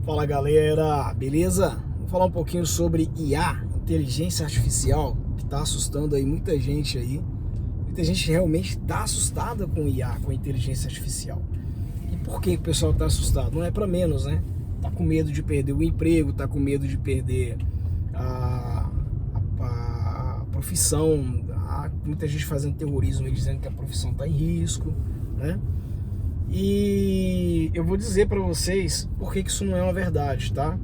Fala galera, beleza? Vou falar um pouquinho sobre IA, inteligência artificial, que está assustando aí muita gente aí. Muita gente realmente está assustada com IA, com a inteligência artificial. E por que o pessoal está assustado? Não é para menos, né? Tá com medo de perder o emprego, tá com medo de perder a profissão. Muita gente fazendo terrorismo e dizendo que a profissão está em risco, né? E eu vou dizer para vocês por que isso não é uma verdade, tá?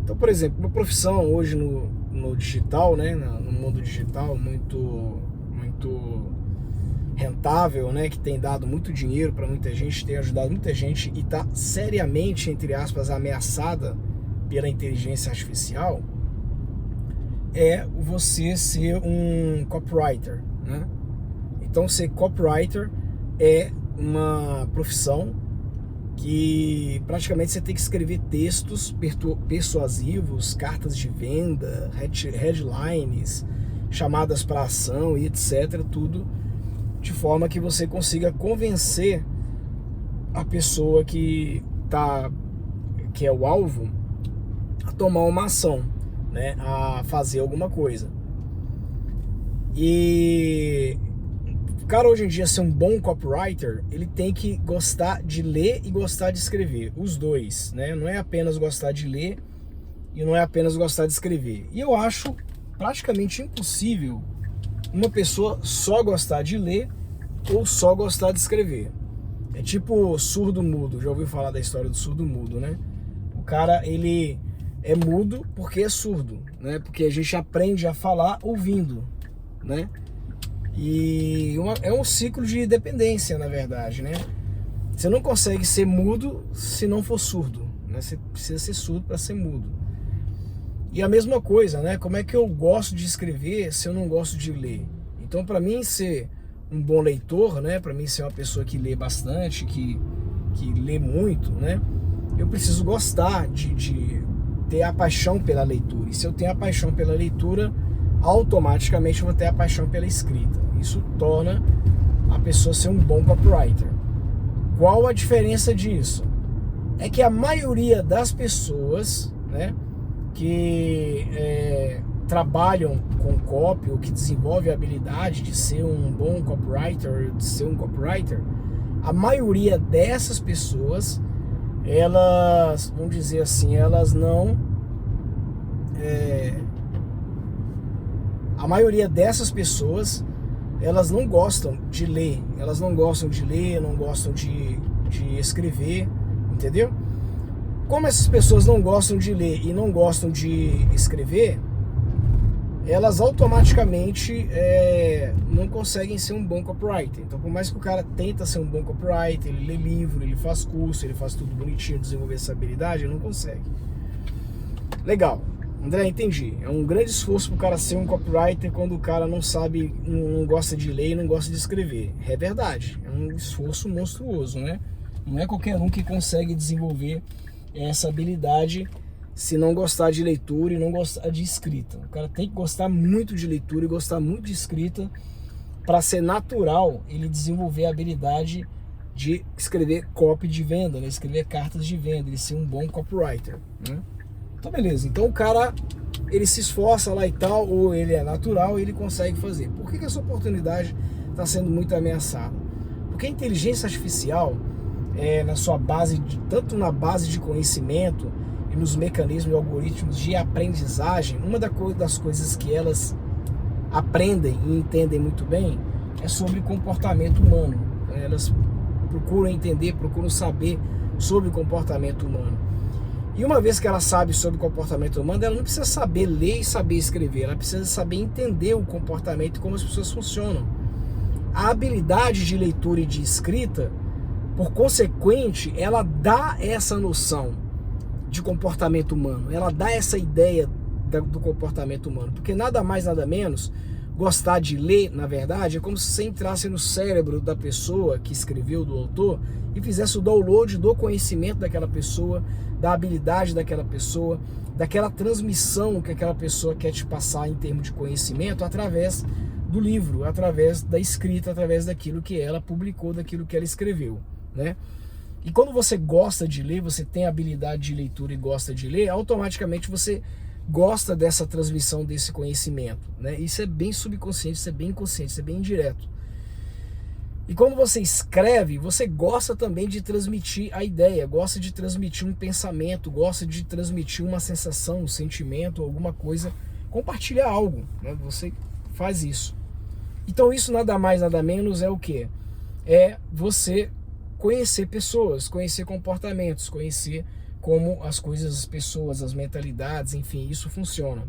Então, por exemplo, uma profissão hoje no digital, né, no mundo digital, muito rentável, né, que tem dado muito dinheiro para muita gente, tem ajudado muita gente e está seriamente, entre aspas, ameaçada pela inteligência artificial, é você ser um copywriter, né? Então, ser copywriter é uma profissão que praticamente você tem que escrever textos persuasivos, cartas de venda, headlines, chamadas para ação e etc, tudo de forma que você consiga convencer a pessoa que é o alvo a tomar uma ação, né, a fazer alguma coisa. E o cara hoje em dia ser um bom copywriter, ele tem que gostar de ler e gostar de escrever, os dois, né? Não é apenas gostar de ler e não é apenas gostar de escrever. E eu acho praticamente impossível uma pessoa só gostar de ler ou só gostar de escrever. É tipo surdo-mudo, já ouviu falar da história do surdo-mudo, né? O cara, ele é mudo porque é surdo, né? Porque a gente aprende a falar ouvindo, né? E é um ciclo de dependência, na verdade, né? Você não consegue ser mudo se não for surdo, né? Você precisa ser surdo para ser mudo. E a mesma coisa, né? Como é que eu gosto de escrever se eu não gosto de ler? Então, para mim ser um bom leitor, né? Para mim ser uma pessoa que lê bastante, que lê muito, né? Eu preciso gostar de ter a paixão pela leitura. E se eu tenho a paixão pela leitura, automaticamente eu vou ter a paixão pela escrita. Isso torna a pessoa ser um bom copywriter. Qual a diferença disso? É que a maioria das pessoas, né, que trabalham com copy ou que desenvolvem a habilidade de ser um bom copywriter, de ser um copywriter, a maioria dessas pessoas, elas, vamos dizer assim, elas não... A maioria dessas pessoas, elas não gostam de ler, não gostam de escrever, entendeu? Como essas pessoas não gostam de ler e não gostam de escrever, elas automaticamente não conseguem ser um bom copywriter. Então, por mais que o cara tenta ser um bom copywriter, ele lê livro, ele faz curso, ele faz tudo bonitinho, desenvolver essa habilidade, ele não consegue. Legal. André, entendi. É um grande esforço pro cara ser um copywriter quando o cara não sabe, não gosta de ler e não gosta de escrever. É verdade. É um esforço monstruoso, né? Não é qualquer um que consegue desenvolver essa habilidade se não gostar de leitura e não gostar de escrita. O cara tem que gostar muito de leitura e gostar muito de escrita para ser natural ele desenvolver a habilidade de escrever copy de venda, né? Escrever cartas de venda, ele ser um bom copywriter, né? Então beleza, então o cara, ele se esforça lá e tal, ou ele é natural e ele consegue fazer. Por que essa oportunidade está sendo muito ameaçada? Porque a inteligência artificial, na sua base, tanto na base de conhecimento e nos mecanismos e algoritmos de aprendizagem, uma das coisas que elas aprendem e entendem muito bem é sobre comportamento humano. Elas procuram entender, procuram saber sobre o comportamento humano. E uma vez que ela sabe sobre o comportamento humano, ela não precisa saber ler e saber escrever, ela precisa saber entender o comportamento e como as pessoas funcionam. A habilidade de leitura e de escrita, por consequente, ela dá essa noção de comportamento humano, ela dá essa ideia do comportamento humano, porque nada mais, nada menos, gostar de ler, na verdade, é como se você entrasse no cérebro da pessoa que escreveu, do autor, e fizesse o download do conhecimento daquela pessoa, da habilidade daquela pessoa, daquela transmissão que aquela pessoa quer te passar em termos de conhecimento através do livro, através da escrita, através daquilo que ela publicou, daquilo que ela escreveu, né? E quando você gosta de ler, você tem habilidade de leitura e gosta de ler, automaticamente você gosta dessa transmissão desse conhecimento, né? Isso é bem subconsciente, isso é bem inconsciente, isso é bem indireto. E quando você escreve, você gosta também de transmitir a ideia, gosta de transmitir um pensamento, gosta de transmitir uma sensação, um sentimento, alguma coisa, compartilha algo, né? Você faz isso. Então isso nada mais, nada menos é o quê? É você conhecer pessoas, conhecer comportamentos, conhecer como as coisas, as pessoas, as mentalidades, enfim, isso funciona.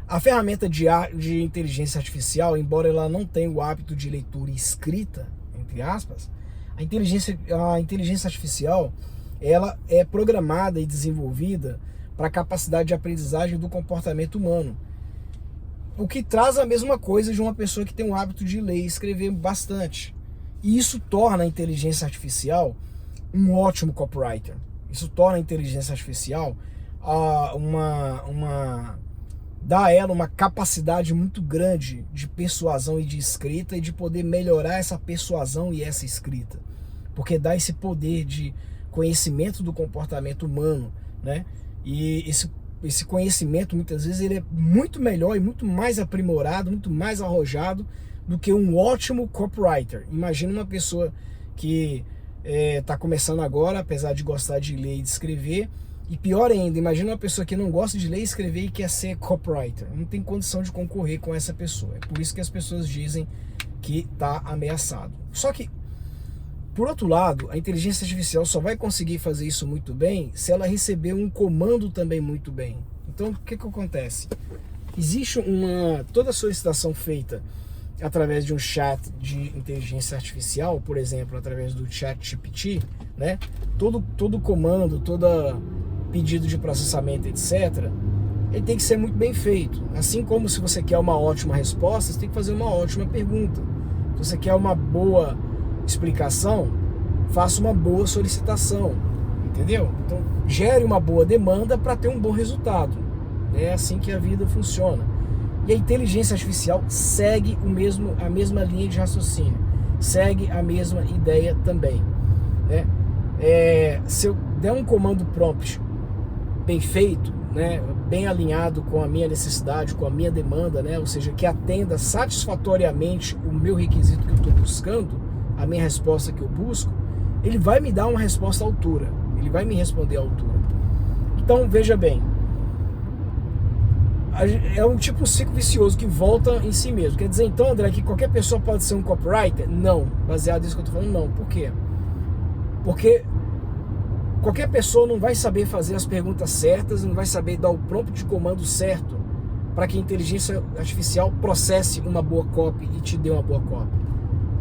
A ferramenta de inteligência artificial, embora ela não tenha o hábito de leitura escrita, entre aspas, a inteligência artificial, ela é programada e desenvolvida para a capacidade de aprendizagem do comportamento humano. O que traz a mesma coisa de uma pessoa que tem o hábito de ler e escrever bastante. E isso torna a inteligência artificial um ótimo copywriter. Isso torna a inteligência artificial dá a ela uma capacidade muito grande de persuasão e de escrita e de poder melhorar essa persuasão e essa escrita. Porque dá esse poder de conhecimento do comportamento humano, né? E esse conhecimento, muitas vezes, ele é muito melhor e muito mais aprimorado, muito mais arrojado do que um ótimo copywriter. Imagina uma pessoa que está começando agora, apesar de gostar de ler e de escrever, e pior ainda, imagina uma pessoa que não gosta de ler e escrever e quer ser copywriter. Não tem condição de concorrer com essa pessoa. É por isso que as pessoas dizem que está ameaçado. Só que, por outro lado, a inteligência artificial só vai conseguir fazer isso muito bem se ela receber um comando também muito bem. Então, o que acontece? Existe toda solicitação feita através de um chat de inteligência artificial, por exemplo, através do ChatGPT, né? Todo comando, todo pedido de processamento, etc., ele tem que ser muito bem feito. Assim como se você quer uma ótima resposta, você tem que fazer uma ótima pergunta. Se você quer uma boa explicação, faça uma boa solicitação, entendeu? Então, gere uma boa demanda para ter um bom resultado. É assim que a vida funciona. E a inteligência artificial segue a mesma linha de raciocínio, segue a mesma ideia também, né? Se eu der um comando prompt bem feito, né, bem alinhado com a minha necessidade, com a minha demanda, né, ou seja, que atenda satisfatoriamente o meu requisito que eu estou buscando, a minha resposta que eu busco, ele vai me dar uma resposta à altura, ele vai me responder à altura. Então, veja bem, é um tipo um ciclo vicioso que volta em si mesmo. Quer dizer, então, André, que qualquer pessoa pode ser um copywriter? Não, baseado nisso que eu estou falando, não. Por quê? Porque qualquer pessoa não vai saber fazer as perguntas certas, não vai saber dar o prompt de comando certo para que a inteligência artificial processe uma boa copy e te dê uma boa copy.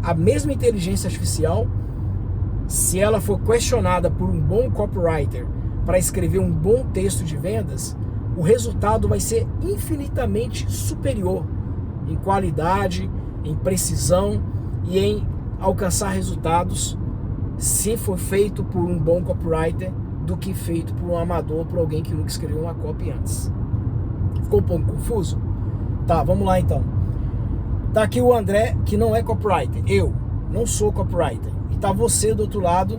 A mesma inteligência artificial, se ela for questionada por um bom copywriter para escrever um bom texto de vendas, o resultado vai ser infinitamente superior em qualidade, em precisão e em alcançar resultados se for feito por um bom copywriter do que feito por um amador, por alguém que nunca escreveu uma copy antes. Ficou um pouco confuso? Tá, vamos lá então. Tá aqui o André, que não é copywriter. Eu não sou copywriter. E tá você do outro lado,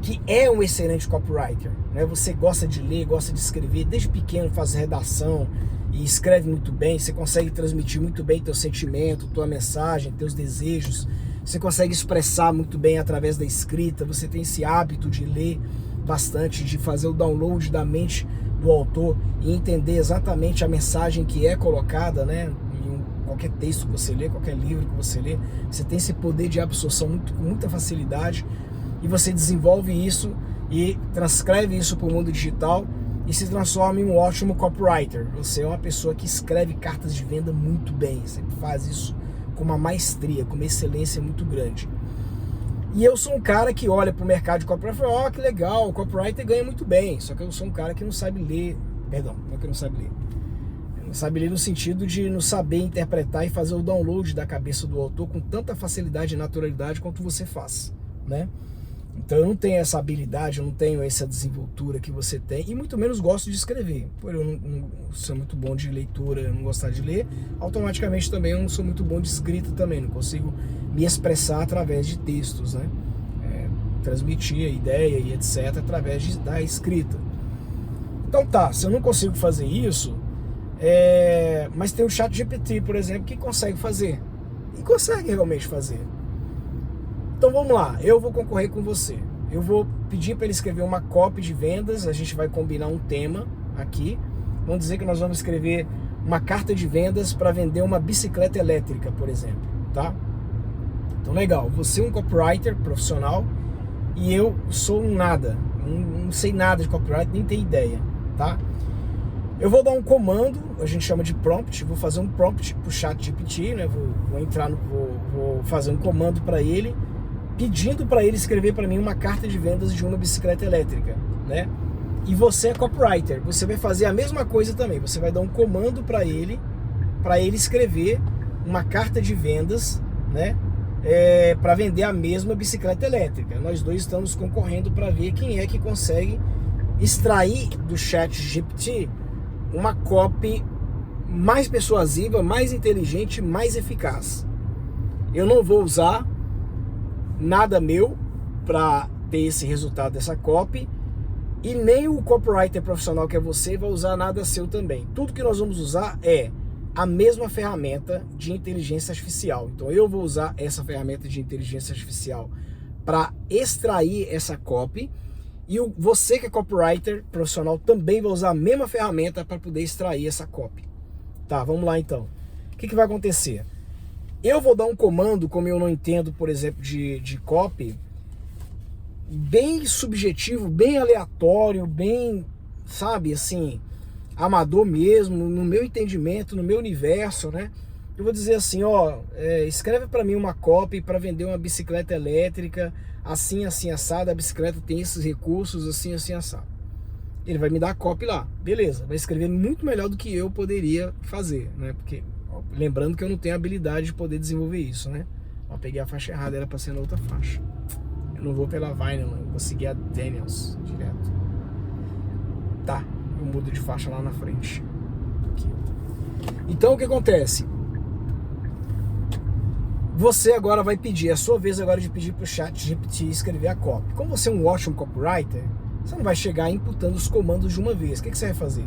que é um excelente copywriter, né? Você gosta de ler, gosta de escrever, desde pequeno faz redação e escreve muito bem, você consegue transmitir muito bem teu sentimento, tua mensagem, teus desejos, você consegue expressar muito bem através da escrita, você tem esse hábito de ler bastante, de fazer o download da mente do autor e entender exatamente a mensagem que é colocada, né? Em qualquer texto que você lê, qualquer livro que você lê, você tem esse poder de absorção com muita facilidade. E você desenvolve isso e transcreve isso para o mundo digital e se transforma em um ótimo copywriter. Você é uma pessoa que escreve cartas de venda muito bem, você faz isso com uma maestria, com uma excelência muito grande. E eu sou um cara que olha para o mercado de copywriter e fala, que legal, o copywriter ganha muito bem, só que eu sou um cara que não sabe ler, não é que não sabe ler, não sabe ler no sentido de não saber interpretar e fazer o download da cabeça do autor com tanta facilidade e naturalidade quanto você faz, né? Então eu não tenho essa habilidade, eu não tenho essa desenvoltura que você tem, e muito menos gosto de escrever. Por eu não sou muito bom de leitura, eu não gostar de ler, automaticamente também eu não sou muito bom de escrita também, não consigo me expressar através de textos, né? transmitir a ideia e etc. através da escrita. Então tá, se eu não consigo fazer isso, mas tem o ChatGPT, por exemplo, que consegue fazer. E consegue realmente fazer. Então vamos lá, eu vou concorrer com você. Eu vou pedir para ele escrever uma copy de vendas, a gente vai combinar um tema aqui. Vamos dizer que nós vamos escrever uma carta de vendas para vender uma bicicleta elétrica, por exemplo, tá? Então legal, você é um copywriter profissional e eu sou um nada, não sei nada de copyright, nem tenho ideia, tá? Eu vou dar um comando, a gente chama de prompt, vou fazer um prompt pro ChatGPT, né? Vou fazer um comando para ele, pedindo para ele escrever para mim uma carta de vendas de uma bicicleta elétrica, né? E você é copywriter, você vai fazer a mesma coisa também, você vai dar um comando para ele escrever uma carta de vendas, né? Para vender a mesma bicicleta elétrica. Nós dois estamos concorrendo para ver quem é que consegue extrair do ChatGPT uma copy mais persuasiva, mais inteligente, mais eficaz. Eu não vou usar nada meu para ter esse resultado dessa copy, e nem o copywriter profissional que é você vai usar nada seu também. Tudo que nós vamos usar é a mesma ferramenta de inteligência artificial. Então eu vou usar essa ferramenta de inteligência artificial para extrair essa copy, e você que é copywriter profissional também vai usar a mesma ferramenta para poder extrair essa copy. Tá, vamos lá então. O que vai acontecer? Eu vou dar um comando, como eu não entendo, por exemplo, de copy, bem subjetivo, bem aleatório, bem, sabe, assim, amador mesmo, no meu entendimento, no meu universo, né? Eu vou dizer assim, ó, escreve para mim uma copy para vender uma bicicleta elétrica, assim, assim, assado, a bicicleta tem esses recursos, assim, assim, assado. Ele vai me dar a copy lá, beleza, vai escrever muito melhor do que eu poderia fazer, né? Porque, ó, lembrando que eu não tenho a habilidade de poder desenvolver isso, né? Ó, peguei a faixa errada, era para ser na outra faixa. Eu não vou pela Vinyl, não, eu vou seguir a Daniels direto. Tá, eu mudo de faixa lá na frente. Aqui. Então o que acontece? Você agora vai pedir, é a sua vez agora de pedir para o ChatGPT escrever a copy. Como você é um ótimo copywriter, você não vai chegar imputando os comandos de uma vez. O que você vai fazer?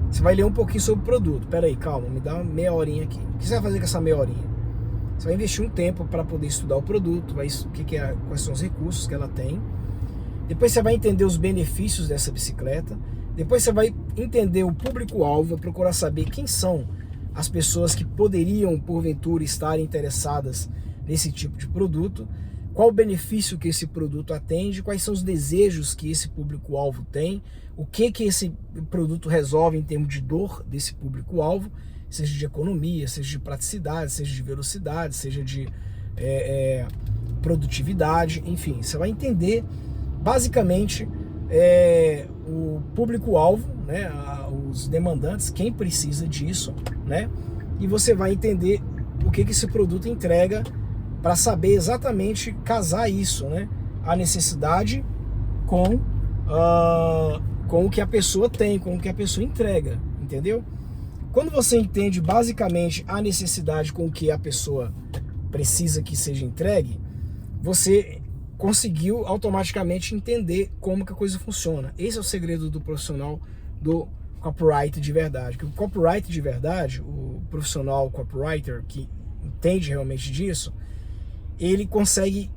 Você vai ler um pouquinho sobre o produto. Pera aí, calma, me dá uma meia horinha aqui. O que você vai fazer com essa meia horinha? Você vai investir um tempo para poder estudar o produto, quais são os recursos que ela tem. Depois você vai entender os benefícios dessa bicicleta. Depois você vai entender o público-alvo, procurar saber quem são as pessoas que poderiam, porventura, estar interessadas nesse tipo de produto, qual o benefício que esse produto atende, quais são os desejos que esse público-alvo tem, o que esse produto resolve em termos de dor desse público-alvo, seja de economia, seja de praticidade, seja de velocidade, seja de produtividade, enfim, você vai entender basicamente o público-alvo, né, os demandantes, quem precisa disso, né, e você vai entender o que esse produto entrega para saber exatamente casar isso, né, a necessidade com o que a pessoa tem, com o que a pessoa entrega, entendeu? Quando você entende basicamente a necessidade com o que a pessoa precisa que seja entregue, você conseguiu automaticamente entender como que a coisa funciona. Esse é o segredo do profissional do copyright de verdade. Que o copyright de verdade, o profissional copywriter que entende realmente disso, ele consegue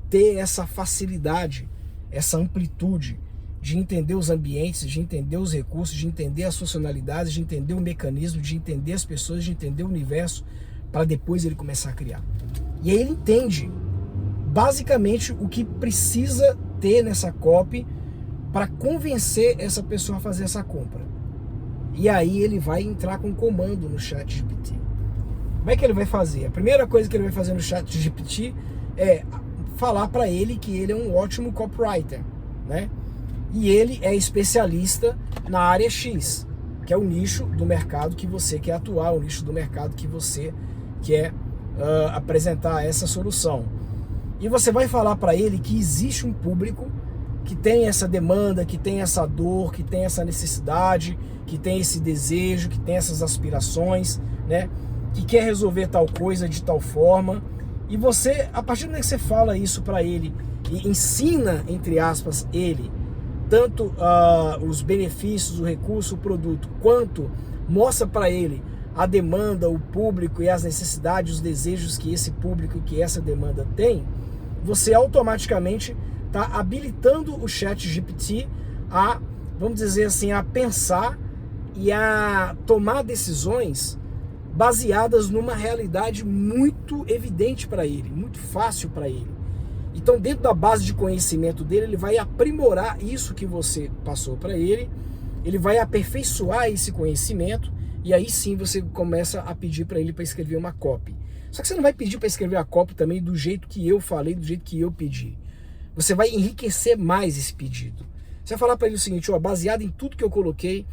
ter essa facilidade, essa amplitude de entender os ambientes, de entender os recursos, de entender as funcionalidades, de entender o mecanismo, de entender as pessoas, de entender o universo, para depois ele começar a criar. E aí ele entende basicamente o que precisa ter nessa copy para convencer essa pessoa a fazer essa compra. E aí ele vai entrar com um comando no ChatGPT. Como é que ele vai fazer? A primeira coisa que ele vai fazer no ChatGPT é falar para ele que ele é um ótimo copywriter, né? E ele é especialista na área X, que é o nicho do mercado que você quer atuar, o nicho do mercado que você quer apresentar essa solução. E você vai falar para ele que existe um público que tem essa demanda, que tem essa dor, que tem essa necessidade, que tem esse desejo, que tem essas aspirações, né? Que quer resolver tal coisa de tal forma E você, a partir do momento que você fala isso para ele e ensina, entre aspas, ele, tanto os benefícios, o recurso, o produto, quanto mostra para ele a demanda, o público e as necessidades, os desejos que esse público e que essa demanda tem, você automaticamente está habilitando o ChatGPT a, vamos dizer assim, a pensar e a tomar decisões baseadas numa realidade muito evidente para ele, muito fácil para ele. Então, dentro da base de conhecimento dele, ele vai aprimorar isso que você passou para ele, ele vai aperfeiçoar esse conhecimento, e aí sim você começa a pedir para ele para escrever uma copy. Só que você não vai pedir para escrever a copy também do jeito que eu falei, do jeito que eu pedi. Você vai enriquecer mais esse pedido. Você vai falar para ele o seguinte, ó, baseado em tudo que eu coloquei,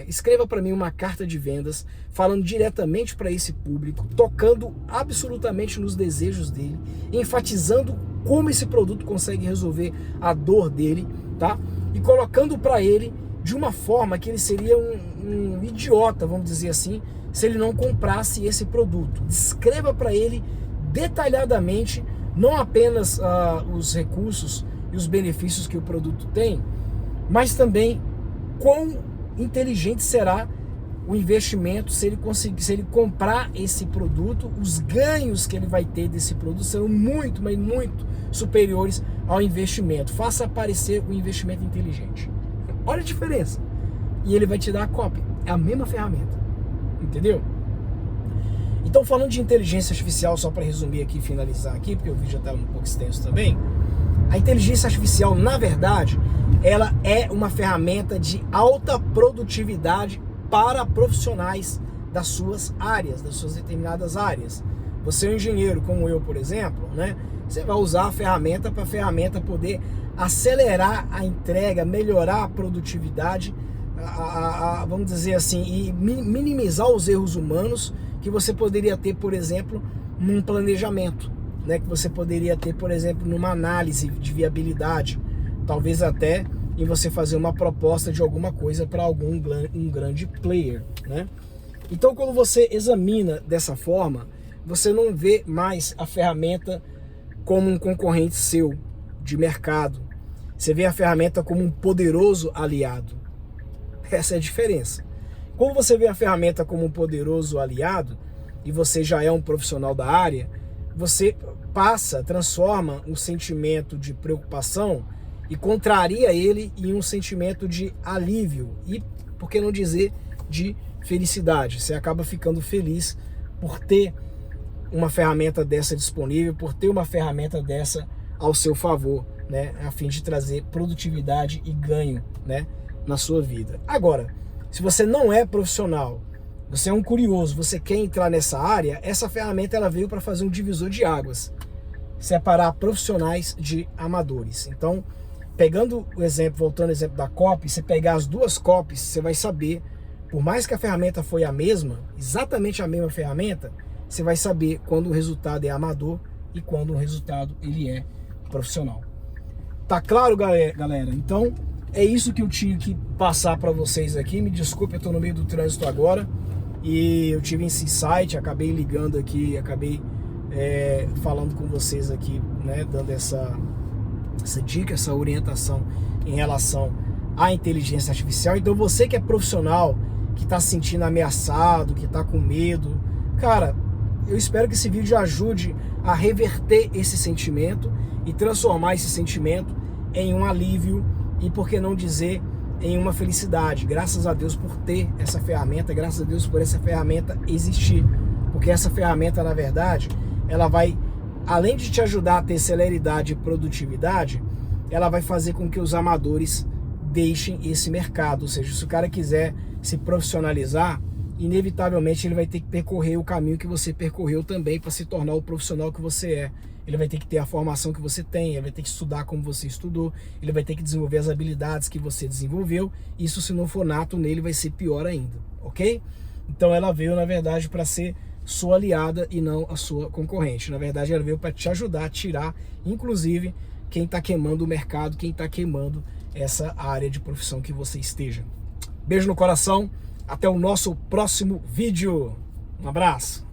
escreva para mim uma carta de vendas, falando diretamente para esse público, tocando absolutamente nos desejos dele, enfatizando como esse produto consegue resolver a dor dele, tá? E colocando para ele de uma forma que ele seria um idiota, vamos dizer assim, se ele não comprasse esse produto. Descreva para ele detalhadamente, não apenas os recursos e os benefícios que o produto tem, mas também quão inteligente será o investimento se ele comprar esse produto. Os ganhos que ele vai ter desse produto serão muito, mas muito superiores ao investimento. Faça aparecer o investimento inteligente. Olha a diferença. E ele vai te dar a cópia. É a mesma ferramenta. Entendeu? Então, falando de inteligência artificial, só para resumir aqui e finalizar aqui, porque o vídeo já está um pouco extenso também. A inteligência artificial, na verdade, ela é uma ferramenta de alta produtividade para profissionais das suas áreas, das suas determinadas áreas. Você é um engenheiro, como eu, por exemplo, né? Você vai usar a ferramenta para a ferramenta poder acelerar a entrega, melhorar a produtividade, vamos dizer assim, e minimizar os erros humanos que você poderia ter, por exemplo, num planejamento, né? Que você poderia ter, por exemplo, numa análise de viabilidade, talvez até em você fazer uma proposta de alguma coisa para um grande player, né? Então, quando você examina dessa forma, você não vê mais a ferramenta como um concorrente seu de mercado. Você vê a ferramenta como um poderoso aliado. Essa é a diferença. Quando você vê a ferramenta como um poderoso aliado e você já é um profissional da área, você transforma um sentimento de preocupação e contraria ele em um sentimento de alívio e, por que não dizer, de felicidade. Você acaba ficando feliz por ter uma ferramenta dessa disponível, por ter uma ferramenta dessa ao seu favor, né, a fim de trazer produtividade e ganho, né, na sua vida. Agora, se você não é profissional, você é um curioso, você quer entrar nessa área, essa ferramenta ela veio para fazer um divisor de águas, separar profissionais de amadores. Então, pegando o exemplo, voltando ao exemplo da copy, você pegar as duas copies, você vai saber, por mais que a ferramenta foi a mesma, exatamente a mesma ferramenta, você vai saber quando o resultado é amador e quando o resultado ele é profissional. Tá claro, galera? Então, é isso que eu tinha que passar para vocês aqui. Me desculpe, eu estou no meio do trânsito agora e eu tive esse insight, acabei ligando aqui, acabei falando com vocês aqui, né, dando essa dica, essa orientação em relação à inteligência artificial. Então, você que é profissional, que está se sentindo ameaçado, que está com medo, cara, eu espero que esse vídeo ajude a reverter esse sentimento e transformar esse sentimento em um alívio e, por que não dizer, em uma felicidade. Graças a Deus por ter essa ferramenta, graças a Deus por essa ferramenta existir. Porque essa ferramenta, na verdade, ela vai, além de te ajudar a ter celeridade e produtividade, ela vai fazer com que os amadores deixem esse mercado. Ou seja, se o cara quiser se profissionalizar, inevitavelmente ele vai ter que percorrer o caminho que você percorreu também para se tornar o profissional que você é. Ele vai ter que ter a formação que você tem, ele vai ter que estudar como você estudou, ele vai ter que desenvolver as habilidades que você desenvolveu. Isso, se não for nato nele, vai ser pior ainda, ok? Então ela veio, na verdade, para ser sua aliada e não a sua concorrente. Na verdade, ela veio para te ajudar a tirar, inclusive, quem está queimando o mercado, quem está queimando essa área de profissão que você esteja. Beijo no coração, até o nosso próximo vídeo. Um abraço.